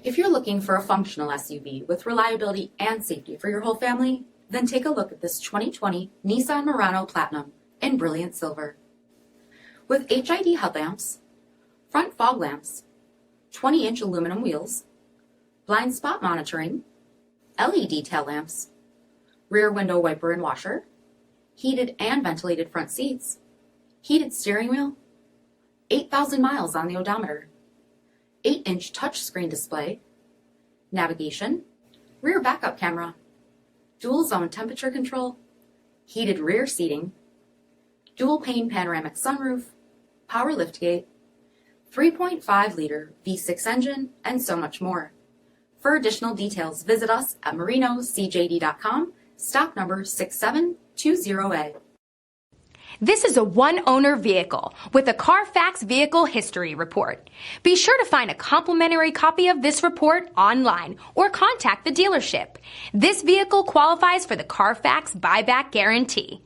If you're looking for a functional SUV with reliability and safety for your whole family, then take a look at this 2020 Nissan Murano Platinum in brilliant silver. With HID headlamps, front fog lamps, 20-inch aluminum wheels, blind spot monitoring, LED tail lamps, rear window wiper and washer, heated and ventilated front seats, heated steering wheel, 8,000 miles on the odometer, 8-inch touchscreen display, navigation, rear backup camera, dual zone temperature control, heated rear seating, dual-pane panoramic sunroof, power liftgate, 3.5-liter V6 engine, and so much more. For additional details, visit us at marinocjd.com, stock number 6720A. This is a one-owner vehicle with a CARFAX Vehicle History Report. Be sure to find a complimentary copy of this report online or contact the dealership. This vehicle qualifies for the CARFAX Buyback Guarantee.